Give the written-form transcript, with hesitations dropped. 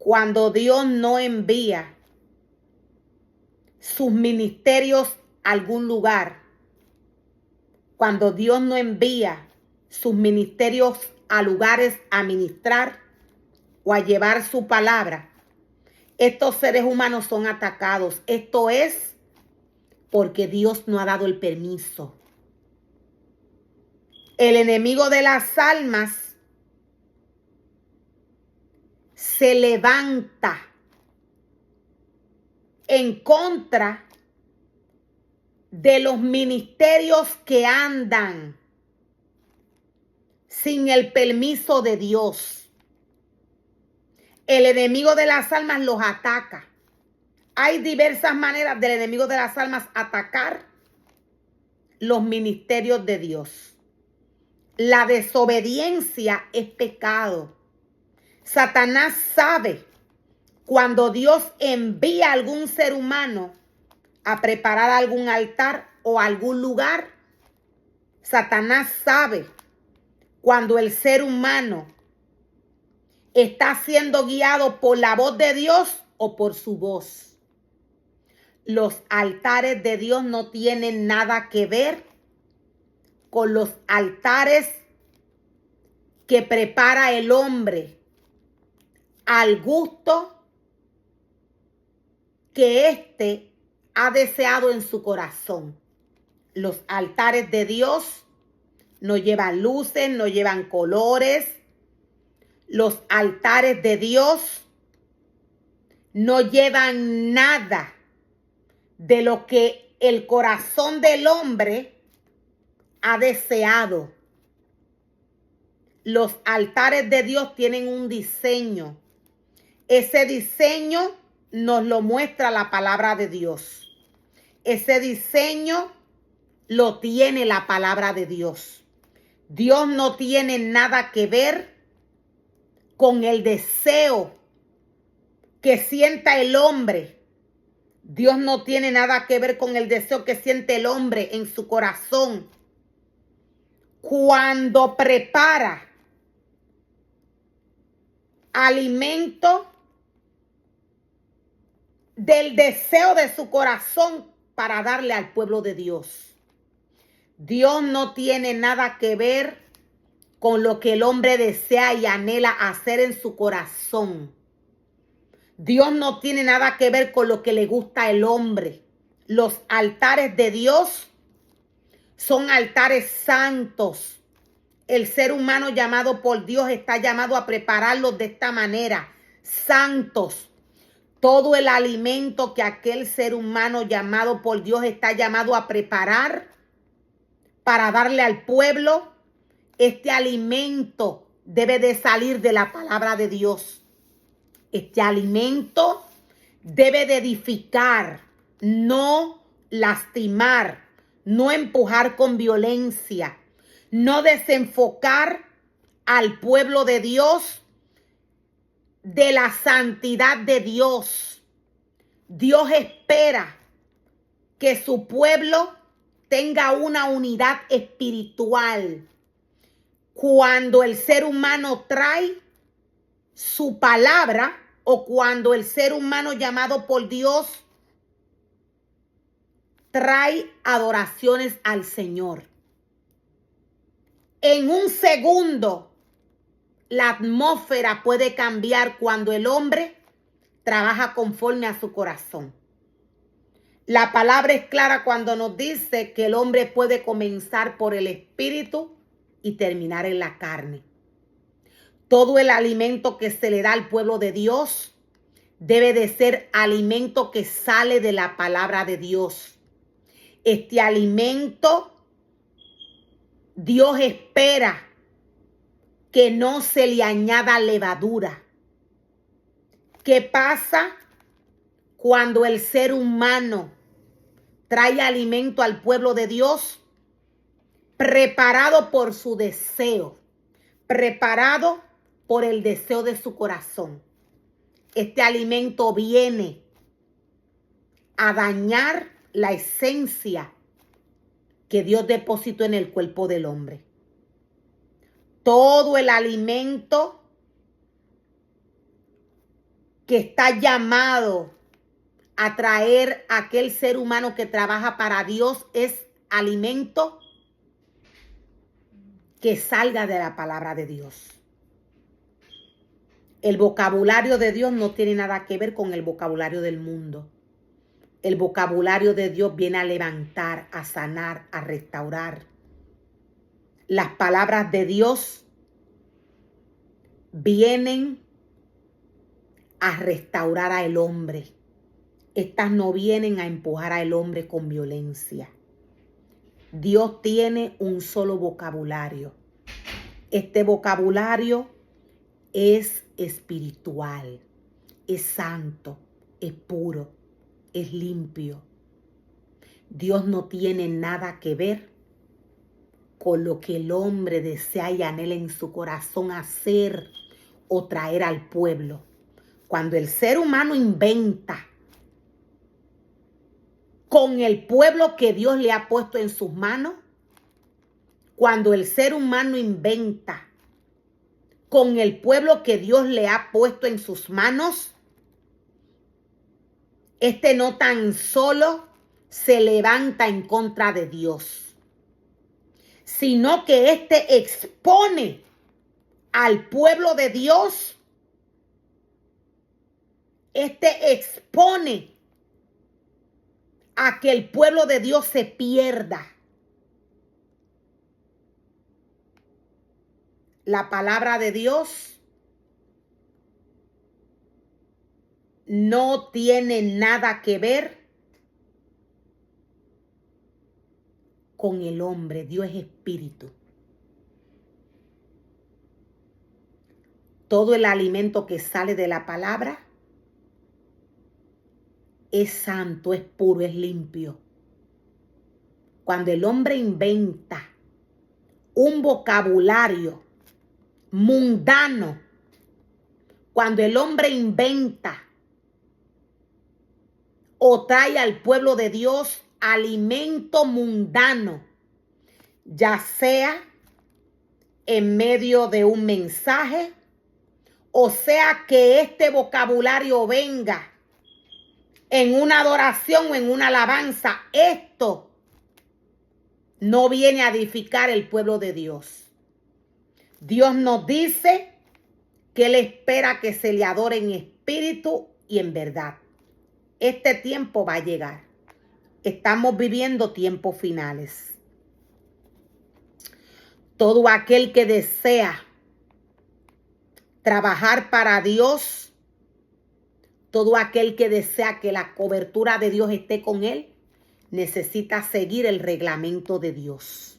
cuando Dios no envía sus ministerios a algún lugar, cuando Dios no envía sus ministerios a lugares a ministrar o a llevar su palabra, estos seres humanos son atacados. Esto es porque Dios no ha dado el permiso. El enemigo de las almas se levanta en contra de los ministerios que andan sin el permiso de Dios. El enemigo de las almas los ataca. Hay diversas maneras del enemigo de las almas atacar los ministerios de Dios. La desobediencia es pecado. Satanás sabe cuando Dios envía a algún ser humano a preparar algún altar o algún lugar. Satanás sabe cuando el ser humano está siendo guiado por la voz de Dios o por su voz. Los altares de Dios no tienen nada que ver con los altares que prepara el hombre al gusto que éste ha deseado en su corazón. Los altares de Dios no llevan luces, no llevan colores. Los altares de Dios no llevan nada de lo que el corazón del hombre ha deseado. Los altares de Dios tienen un diseño. Ese diseño nos lo muestra la palabra de Dios. Ese diseño lo tiene la palabra de Dios. Dios no tiene nada que ver con el deseo que sienta el hombre. Dios no tiene nada que ver con el deseo que siente el hombre en su corazón cuando prepara alimento del deseo de su corazón para darle al pueblo de Dios. Dios no tiene nada que ver con lo que el hombre desea y anhela hacer en su corazón. Dios no tiene nada que ver con lo que le gusta al hombre. Los altares de Dios son altares santos. El ser humano llamado por Dios está llamado a prepararlos de esta manera, santos. Todo el alimento que aquel ser humano llamado por Dios está llamado a preparar para darle al pueblo, este alimento debe de salir de la palabra de Dios. Este alimento debe de edificar, no lastimar, no empujar con violencia, no desenfocar al pueblo de Dios de la santidad de Dios. Dios espera que su pueblo tenga una unidad espiritual. Cuando el ser humano trae su palabra o cuando el ser humano llamado por Dios trae adoraciones al Señor. En un segundo, la atmósfera puede cambiar cuando el hombre trabaja conforme a su corazón. La palabra es clara cuando nos dice que el hombre puede comenzar por el espíritu y terminar en la carne. Todo el alimento que se le da al pueblo de Dios debe de ser alimento que sale de la palabra de Dios. Este alimento Dios espera que no se le añada levadura. ¿Qué pasa cuando el ser humano trae alimento al pueblo de Dios? Preparado por su deseo, preparado por el deseo de su corazón. Este alimento viene a dañar la esencia que Dios depositó en el cuerpo del hombre. Todo el alimento que está llamado a traer a aquel ser humano que trabaja para Dios es alimento que salga de la palabra de Dios. El vocabulario de Dios no tiene nada que ver con el vocabulario del mundo. El vocabulario de Dios viene a levantar, a sanar, a restaurar. Las palabras de Dios vienen a restaurar al hombre. Estas no vienen a empujar al hombre con violencia. Dios tiene un solo vocabulario. Este vocabulario es espiritual, es santo, es puro, es limpio. Dios no tiene nada que ver con lo que el hombre desea y anhela en su corazón hacer o traer al pueblo. Cuando el ser humano inventa con el pueblo que Dios le ha puesto en sus manos, cuando el ser humano inventa con el pueblo que Dios le ha puesto en sus manos, este no tan solo se levanta en contra de Dios, sino que este expone al pueblo de Dios, este expone a que el pueblo de Dios se pierda. La palabra de Dios no tiene nada que ver con el hombre. Dios es espíritu. Todo el alimento que sale de la palabra es santo, es puro, es limpio. Cuando el hombre inventa un vocabulario mundano, cuando el hombre inventa o trae al pueblo de Dios alimento mundano, ya sea en medio de un mensaje, o sea que este vocabulario venga en una adoración o en una alabanza, esto no viene a edificar el pueblo de Dios. Dios nos dice que Él espera que se le adore en espíritu y en verdad. Este tiempo va a llegar. Estamos viviendo tiempos finales. Todo aquel que desea trabajar para Dios, todo aquel que desea que la cobertura de Dios esté con él, necesita seguir el reglamento de Dios.